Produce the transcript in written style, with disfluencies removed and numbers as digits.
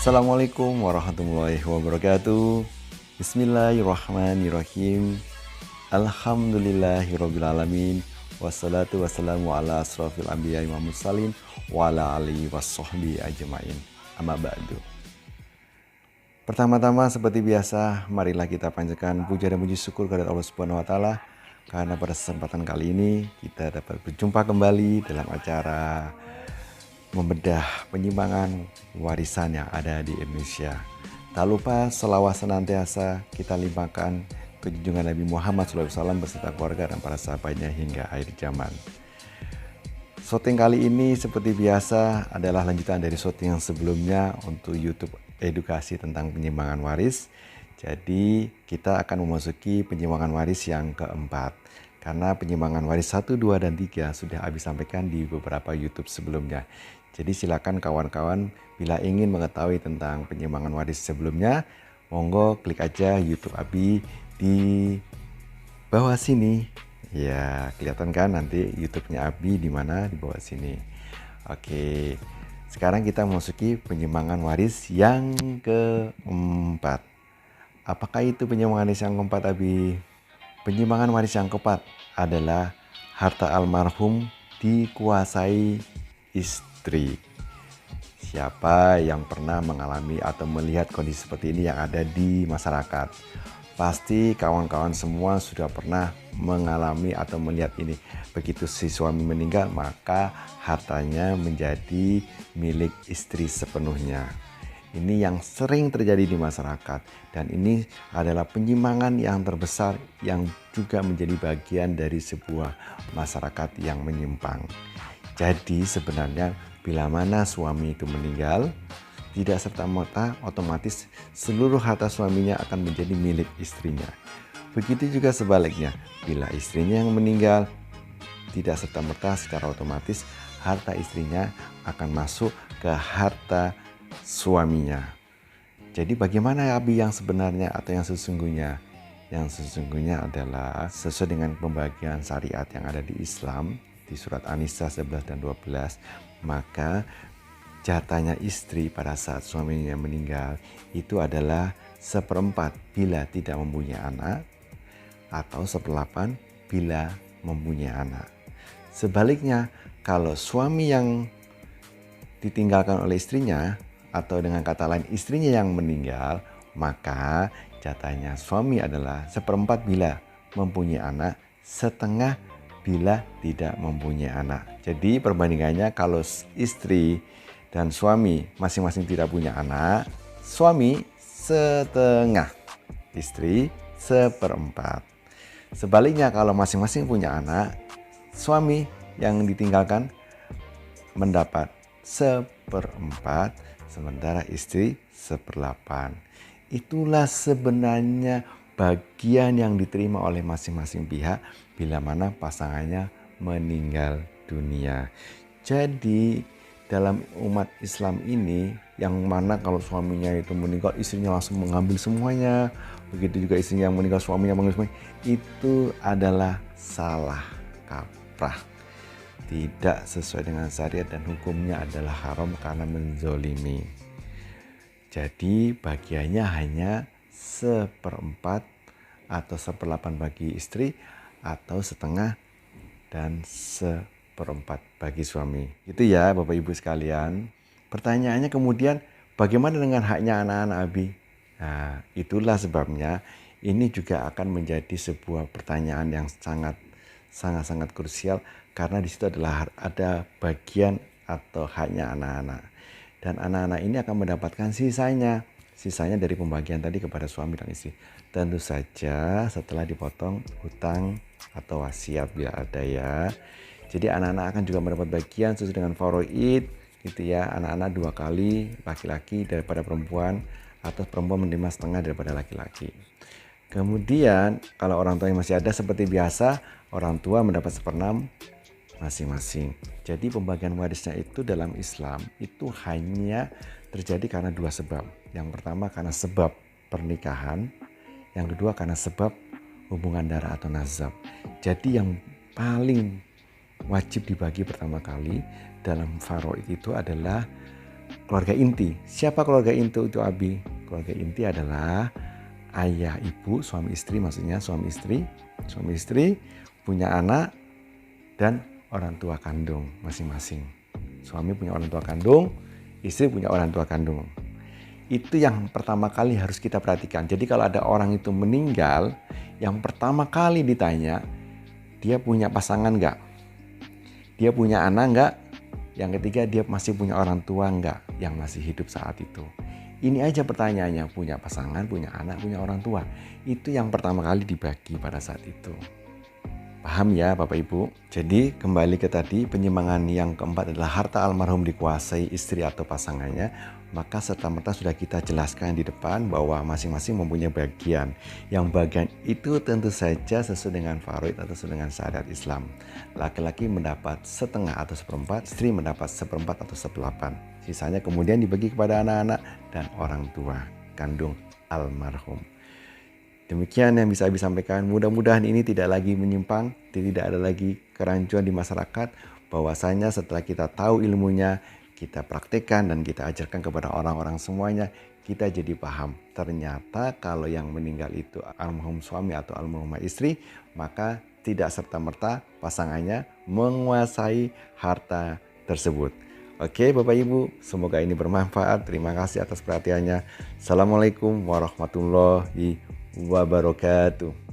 Assalamualaikum warahmatullahi wabarakatuh. Bismillahirrahmanirrahim. Alhamdulillahirrabbilalamin. Wassalatu wassalamu ala asrafil anbiya wa mursalin wa ala alihi wassohbi ajmain. Amma ba'du. Pertama-tama seperti biasa, marilah kita panjatkan puja dan puji syukur kepada Allah Subhanahu wa taala karena pada kesempatan kali ini kita dapat berjumpa kembali dalam acara membedah penyimpangan warisan yang ada di Indonesia. Tak lupa selawat senantiasa kita limpahkan ke junjungan Nabi Muhammad SAW beserta keluarga dan para sahabatnya hingga akhir zaman. Shooting kali ini seperti biasa adalah lanjutan dari shooting yang sebelumnya untuk YouTube edukasi tentang penyimpangan waris. Jadi kita akan memasuki penyimpangan waris yang keempat. Karena penyimpangan waris 1, 2, dan 3 sudah Abi sampaikan di beberapa YouTube sebelumnya. Jadi silakan kawan-kawan bila ingin mengetahui tentang penyimpangan waris sebelumnya, monggo klik aja YouTube Abi di bawah sini. Ya, kelihatan kan nanti YouTube-nya Abi di mana di bawah sini. Oke. Sekarang kita memasuki penyimpangan waris yang keempat. Apakah itu penyimpangan waris yang keempat, Abi? Penyimpangan waris yang keempat adalah harta almarhum dikuasai istri. Siapa yang pernah mengalami atau melihat kondisi seperti ini yang ada di masyarakat? Pasti kawan-kawan semua sudah pernah mengalami atau melihat ini. Begitu si suami meninggal, maka hartanya menjadi milik istri sepenuhnya. Ini yang sering terjadi di masyarakat, dan ini adalah penyimpangan yang terbesar yang juga menjadi bagian dari sebuah masyarakat yang menyimpang. Jadi sebenarnya bila mana suami itu meninggal, tidak serta-merta otomatis seluruh harta suaminya akan menjadi milik istrinya. Begitu juga sebaliknya, bila istrinya yang meninggal, tidak serta-merta secara otomatis harta istrinya akan masuk ke harta suaminya. Jadi bagaimana Abi yang sebenarnya atau yang sesungguhnya? Yang sesungguhnya adalah sesuai dengan pembagian syariat yang ada di Islam di surat An-Nisa 11 dan 12, maka jatahnya istri pada saat suaminya meninggal itu adalah 1/4 bila tidak mempunyai anak atau 1/8 bila mempunyai anak. Sebaliknya, kalau suami yang ditinggalkan oleh istrinya atau dengan kata lain istrinya yang meninggal, maka jatahnya suami adalah 1/4 bila mempunyai anak, 1/2 bila tidak mempunyai anak. Jadi perbandingannya kalau istri dan suami masing-masing tidak punya anak, suami 1/2, istri 1/4. Sebaliknya kalau masing-masing punya anak, suami yang ditinggalkan mendapat 1/4, sementara istri 1/8. Itulah sebenarnya bagian yang diterima oleh masing-masing pihak bila mana pasangannya meninggal dunia. Jadi dalam umat Islam ini, yang mana kalau suaminya itu meninggal, istrinya langsung mengambil semuanya. Begitu juga istrinya yang meninggal, suaminya mengambil semuanya. Itu adalah salah kaprah. Tidak sesuai dengan syariat dan hukumnya adalah haram karena menzolimi. Jadi bagiannya hanya 1/4 atau 1/8 bagi istri, atau 1/2 dan 1/4 bagi suami. Itu ya Bapak Ibu sekalian. Pertanyaannya kemudian bagaimana dengan haknya anak-anak Abi? Nah, itulah sebabnya ini juga akan menjadi sebuah pertanyaan yang sangat krusial, karena di situ adalah ada bagian atau haknya anak-anak. Dan anak-anak ini akan mendapatkan sisanya dari pembagian tadi kepada suami dan istri. Tentu saja setelah dipotong hutang atau wasiat bila ada ya. Jadi anak-anak akan juga mendapat bagian sesuai dengan faraid gitu ya. Anak-anak 2 kali, laki-laki daripada perempuan, atau perempuan menerima setengah daripada laki-laki. Kemudian kalau orang tua yang masih ada, seperti biasa orang tua mendapat 1/6 masing-masing. Jadi pembagian warisnya itu dalam Islam itu hanya terjadi karena 2 sebab. Yang pertama karena sebab pernikahan, yang kedua karena sebab hubungan darah atau nasab. Jadi yang paling wajib dibagi pertama kali dalam faraid itu adalah keluarga inti. Siapa keluarga inti itu Abi? Keluarga inti adalah ayah, ibu, suami istri, maksudnya suami istri punya anak dan orang tua kandung masing-masing. Suami punya orang tua kandung, istri punya orang tua kandung. Itu yang pertama kali harus kita perhatikan. Jadi kalau ada orang itu meninggal, yang pertama kali ditanya, dia punya pasangan enggak? Dia punya anak enggak? Yang ketiga, dia masih punya orang tua enggak yang masih hidup saat itu? Ini aja pertanyaannya, punya pasangan, punya anak, punya orang tua. Itu yang pertama kali dibagi pada saat itu. Paham ya Bapak Ibu? Jadi kembali ke tadi, penyimpangan yang keempat adalah harta almarhum dikuasai istri atau pasangannya. Maka serta-merta sudah kita jelaskan di depan bahwa masing-masing mempunyai bagian. Yang bagian itu tentu saja sesuai dengan faraid atau sesuai dengan syariat Islam. Laki-laki mendapat setengah atau seperempat, istri mendapat seperempat atau sepelapan. Sisanya kemudian dibagi kepada anak-anak dan orang tua kandung almarhum. Demikian yang bisa Abi sampaikan. Mudah-mudahan ini tidak lagi menyimpang, tidak ada lagi kerancuan di masyarakat. Bahwasanya setelah kita tahu ilmunya, kita praktekkan dan kita ajarkan kepada orang-orang semuanya, kita jadi paham. Ternyata kalau yang meninggal itu almarhum suami atau almarhumah istri, maka tidak serta-merta pasangannya menguasai harta tersebut. Oke Bapak Ibu, semoga ini bermanfaat. Terima kasih atas perhatiannya. Assalamualaikum warahmatullahi wabarakatuh.